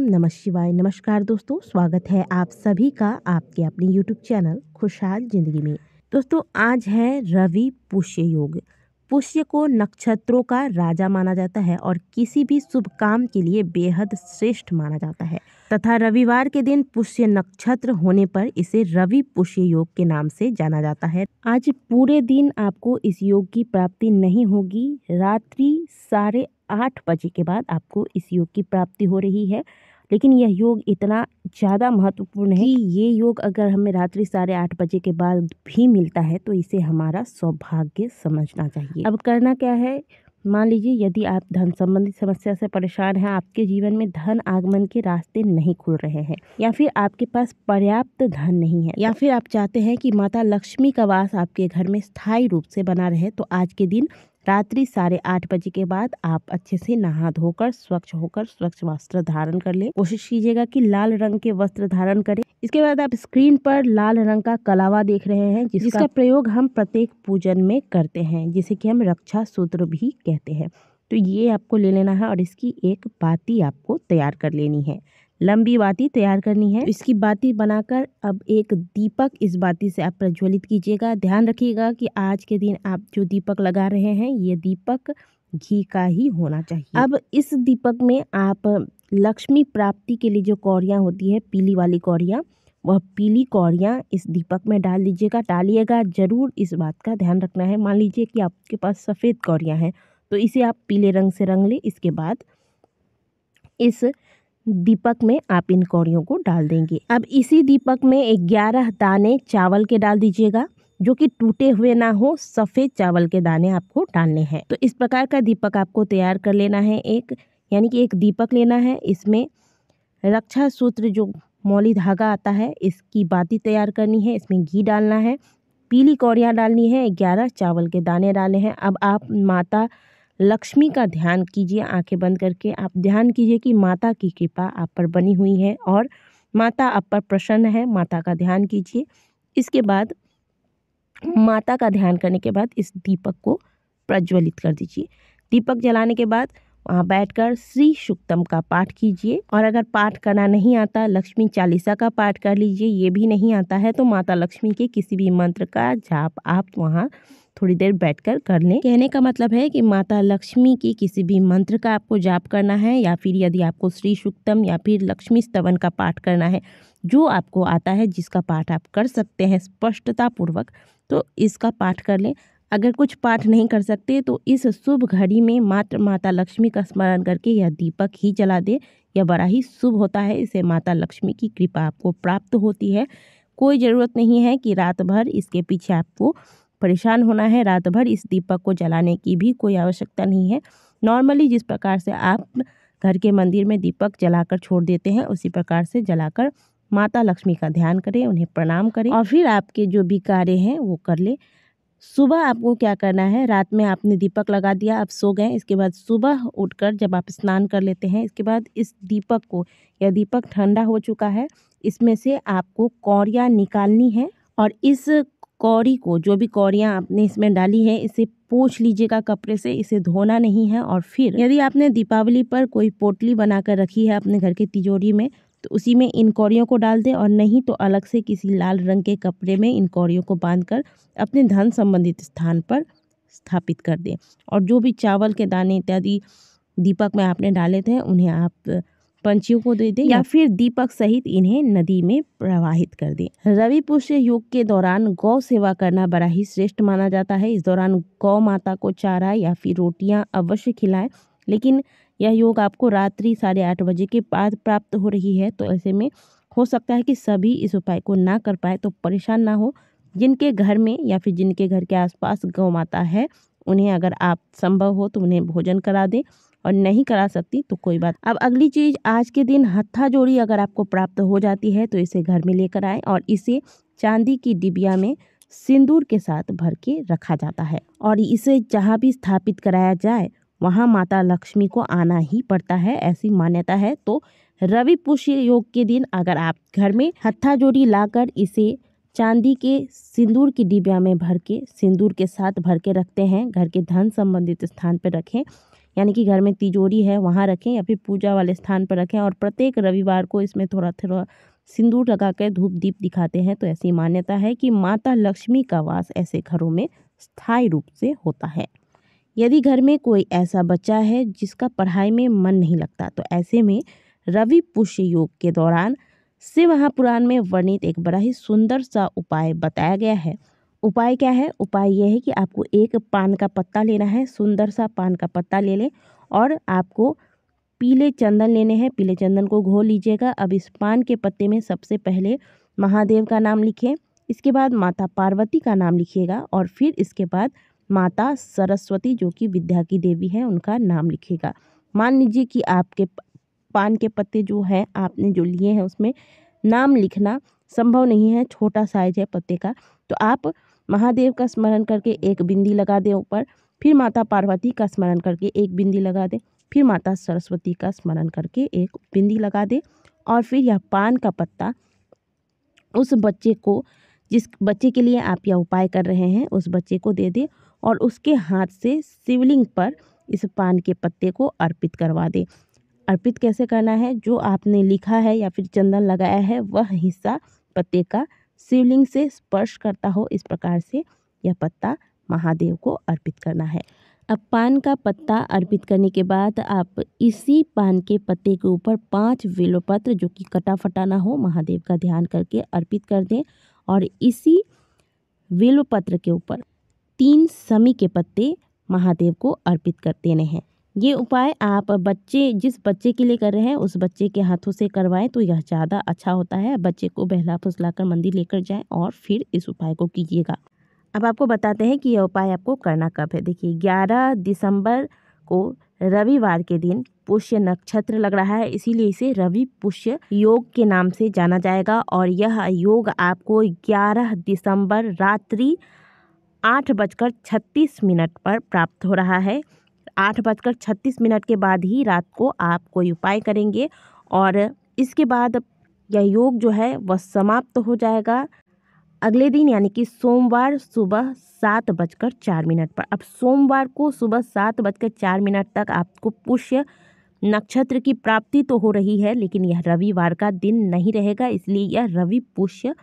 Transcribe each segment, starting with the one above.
नमः शिवाय। नमस्कार दोस्तों, स्वागत है आप सभी का आपके अपने यूट्यूब चैनल खुशहाल जिंदगी में। दोस्तों आज है रवि पुष्य योग। पुष्य को नक्षत्रों का राजा माना जाता है और किसी भी शुभ काम के लिए बेहद श्रेष्ठ माना जाता है तथा रविवार के दिन पुष्य नक्षत्र होने पर इसे रवि पुष्य योग के नाम से जाना जाता है। आज पूरे दिन आपको इस योग की प्राप्ति नहीं होगी। रात्रि 8:30 बजे के बाद आपको इस योग की प्राप्ति हो रही है, लेकिन यह योग इतना ज़्यादा महत्वपूर्ण है कि ये योग अगर हमें रात्रि 8:30 बजे के बाद भी मिलता है तो इसे हमारा सौभाग्य समझना चाहिए। अब करना क्या है, मान लीजिए यदि आप धन संबंधी समस्या से परेशान हैं, आपके जीवन में धन आगमन के रास्ते नहीं खुल रहे हैं या फिर आपके पास पर्याप्त धन नहीं है या फिर आप चाहते हैं कि माता लक्ष्मी का वास आपके घर में स्थायी रूप से बना रहे, तो आज के दिन रात्रि 8:30 बजे के बाद आप अच्छे से नहा धोकर स्वच्छ वस्त्र धारण कर लें। कोशिश कीजिएगा कि लाल रंग के वस्त्र धारण करें। इसके बाद आप स्क्रीन पर लाल रंग का कलावा देख रहे हैं जिसका प्रयोग हम प्रत्येक पूजन में करते हैं, जिसे कि हम रक्षा सूत्र भी कहते हैं। तो ये आपको ले लेना है और इसकी एक बाती आपको तैयार कर लेनी है। लंबी बाती तैयार करनी है। इसकी बाती बनाकर अब एक दीपक इस बाती से आप प्रज्वलित कीजिएगा। ध्यान रखिएगा कि आज के दिन आप जो दीपक लगा रहे हैं ये दीपक घी का ही होना चाहिए। अब इस दीपक में आप लक्ष्मी प्राप्ति के लिए जो कौड़ियाँ होती है, पीली वाली कौड़ियाँ, वह पीली कौड़ियाँ इस दीपक में डाल दीजिएगा। डालिएगा जरूर, इस बात का ध्यान रखना है। मान लीजिए कि आपके पास सफ़ेद कौड़ियाँ हैं तो इसे आप पीले रंग से रंग लें। इसके बाद इस दीपक में आप इन कौड़ियों को डाल देंगे। अब इसी दीपक में 11 दाने चावल के डाल दीजिएगा, जो कि टूटे हुए ना हो, सफ़ेद चावल के दाने आपको डालने हैं। तो इस प्रकार का दीपक आपको तैयार कर लेना है। यानी कि एक दीपक लेना है, इसमें रक्षा सूत्र जो मौली धागा आता है इसकी बाती तैयार करनी है, इसमें घी डालना है, पीली कौड़ियाँ डालनी है, 11 चावल के दाने डालने हैं। अब आप माता लक्ष्मी का ध्यान कीजिए, आंखें बंद करके आप ध्यान कीजिए कि माता की कृपा आप पर बनी हुई है और माता आप पर प्रसन्न है। माता का ध्यान कीजिए। इसके बाद माता का ध्यान करने के बाद इस दीपक को प्रज्वलित कर दीजिए। दीपक जलाने के बाद वहाँ बैठकर श्री सूक्तम का पाठ कीजिए, और अगर पाठ करना नहीं आता, लक्ष्मी चालीसा का पाठ कर लीजिए। ये भी नहीं आता है तो माता लक्ष्मी के किसी भी मंत्र का जाप आप वहाँ थोड़ी देर बैठकर कर लें। कहने का मतलब है कि माता लक्ष्मी की किसी भी मंत्र का आपको जाप करना है, या फिर यदि आपको श्री सूक्तम या फिर लक्ष्मी स्तवन का पाठ करना है, जो आपको आता है, जिसका पाठ आप कर सकते हैं स्पष्टता पूर्वक, तो इसका पाठ कर लें। अगर कुछ पाठ नहीं कर सकते तो इस शुभ घड़ी में मात्र माता लक्ष्मी का स्मरण करके यह दीपक ही जला दे। यह बड़ा ही शुभ होता है, इससे माता लक्ष्मी की कृपा आपको प्राप्त होती है। कोई ज़रूरत नहीं है कि रात भर इसके पीछे आपको परेशान होना है। रात भर इस दीपक को जलाने की भी कोई आवश्यकता नहीं है। नॉर्मली जिस प्रकार से आप घर के मंदिर में दीपक जलाकर छोड़ देते हैं, उसी प्रकार से जलाकर माता लक्ष्मी का ध्यान करें, उन्हें प्रणाम करें और फिर आपके जो भी कार्य हैं वो कर ले। सुबह आपको क्या करना है, रात में आपने दीपक लगा दिया, आप सो गए। इसके बाद सुबह उठकर जब आप स्नान कर लेते हैं, इसके बाद इस दीपक को, यह दीपक ठंडा हो चुका है, इसमें से आपको कौड़ियाँ निकालनी है और इस कौड़ी को, जो भी कौड़ियाँ आपने इसमें डाली है, इसे पोंछ लीजिएगा कपड़े से। इसे धोना नहीं है। और फिर यदि आपने दीपावली पर कोई पोटली बनाकर रखी है अपने घर की तिजोरी में, तो उसी में इन कौड़ियों को डाल दें, और नहीं तो अलग से किसी लाल रंग के कपड़े में इन कौड़ियों को बांधकर अपने धन संबंधित स्थान पर स्थापित कर दें। और जो भी चावल के दाने इत्यादि दीपक में आपने डाले थे उन्हें आप पंछियों को दे दें, या फिर दीपक सहित इन्हें नदी में प्रवाहित कर दें। रवि पुष्य योग के दौरान गौ सेवा करना बड़ा ही श्रेष्ठ माना जाता है। इस दौरान गौ माता को चारा या फिर रोटियां अवश्य खिलाएं, लेकिन यह योग आपको रात्रि 8:30 बजे के बाद प्राप्त हो रही है, तो ऐसे में हो सकता है कि सभी इस उपाय को ना कर पाए, तो परेशान ना हो। जिनके घर में या फिर जिनके घर के आसपास गौ माता है, उन्हें अगर आप संभव हो तो उन्हें भोजन करा दें, और नहीं करा सकती तो कोई बात। अब अगली चीज़, आज के दिन हत्था जोड़ी अगर आपको प्राप्त हो जाती है तो इसे घर में लेकर आएँ और इसे चांदी की डिबिया में सिंदूर के साथ भर के रखा जाता है, और इसे जहाँ भी स्थापित कराया जाए वहाँ माता लक्ष्मी को आना ही पड़ता है, ऐसी मान्यता है। तो रवि पुष्य योग के दिन अगर आप घर में हत्था जोड़ी लाकर इसे चांदी के सिंदूर की डिबिया में भर के सिंदूर के साथ भर के रखते हैं, घर के धन संबंधित स्थान पर रखें, यानी कि घर में तिजोरी है वहाँ रखें या फिर पूजा वाले स्थान पर रखें। और प्रत्येक रविवार को इसमें थोड़ा थोड़ा सिंदूर लगाकर धूप दीप दिखाते हैं। तो ऐसी मान्यता है कि माता लक्ष्मी का वास ऐसे घरों में स्थायी रूप से होता है। यदि घर में कोई ऐसा बच्चा है जिसका पढ़ाई में मन नहीं लगता, तो ऐसे में रवि पुष्य योग के दौरान शिव महापुराण में वर्णित एक बड़ा ही सुंदर सा उपाय बताया गया है। उपाय क्या है? उपाय यह है कि आपको एक पान का पत्ता लेना है, सुंदर सा पान का पत्ता ले लें और आपको पीले चंदन लेने हैं। पीले चंदन को घोल लीजिएगा। अब इस पान के पत्ते में सबसे पहले महादेव का नाम लिखें, इसके बाद माता पार्वती का नाम लिखिएगा और फिर इसके बाद माता सरस्वती जो कि विद्या की देवी है उनका नाम लिखिएगा। मान लीजिए कि आपके पान के पत्ते जो है आपने जो लिए हैं उसमें नाम लिखना संभव नहीं है, छोटा साइज है पत्ते का, तो आप महादेव का स्मरण करके एक बिंदी लगा दें ऊपर, फिर माता पार्वती का स्मरण करके एक बिंदी लगा दें, फिर माता सरस्वती का स्मरण करके एक बिंदी लगा दें और फिर यह पान का पत्ता उस बच्चे को, जिस बच्चे के लिए आप यह उपाय कर रहे हैं, उस बच्चे को दे दें और उसके हाथ से शिवलिंग पर इस पान के पत्ते को अर्पित करवा दें। अर्पित कैसे करना है? जो आपने लिखा है या फिर चंदन लगाया है वह हिस्सा पत्ते का शिवलिंग से स्पर्श करता हो, इस प्रकार से यह पत्ता महादेव को अर्पित करना है। अब पान का पत्ता अर्पित करने के बाद आप इसी पान के पत्ते के ऊपर 5 बेलपत्र जो कि कटा फटा ना हो, महादेव का ध्यान करके अर्पित कर दें और इसी बेलपत्र के ऊपर 3 समी के पत्ते महादेव को अर्पित कर देने हैं। ये उपाय आप जिस बच्चे के लिए कर रहे हैं उस बच्चे के हाथों से करवाएं तो यह ज़्यादा अच्छा होता है। बच्चे को बहला फुसला कर मंदिर लेकर जाएं और फिर इस उपाय को कीजिएगा। अब आपको बताते हैं कि यह उपाय आपको करना कब है। देखिए 11 दिसंबर को रविवार के दिन पुष्य नक्षत्र लग रहा है, इसीलिए इसे रवि पुष्य योग के नाम से जाना जाएगा। और यह योग आपको 11 दिसंबर रात्रि 8:36 पर प्राप्त हो रहा है। 8:36 के बाद ही रात को आप कोई उपाय करेंगे और इसके बाद यह योग जो है वह समाप्त हो जाएगा अगले दिन, यानी कि सोमवार सुबह 7:04 पर। अब सोमवार को सुबह 7:04 तक आपको पुष्य नक्षत्र की प्राप्ति तो हो रही है, लेकिन यह रविवार का दिन नहीं रहेगा, इसलिए यह रवि पुष्य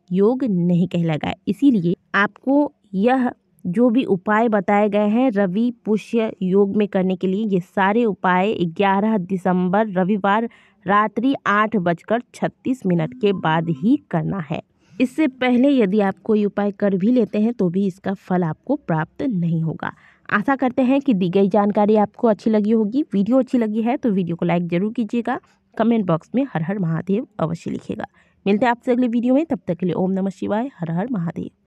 योग नहीं कहलाएगा। इसीलिए आपको यह जो भी उपाय बताए गए हैं रवि पुष्य योग में करने के लिए, ये सारे उपाय 11 दिसंबर रविवार रात्रि 8:36 के बाद ही करना है। इससे पहले यदि आप कोई उपाय कर भी लेते हैं तो भी इसका फल आपको प्राप्त नहीं होगा। आशा करते हैं कि दी गई जानकारी आपको अच्छी लगी होगी। वीडियो अच्छी लगी है तो वीडियो को लाइक जरूर कीजिएगा। कमेंट बॉक्स में हर हर महादेव अवश्य लिखिएगा। मिलते हैं आपसे अगले वीडियो में, तब तक के लिए ओम नमः शिवाय, हर हर महादेव।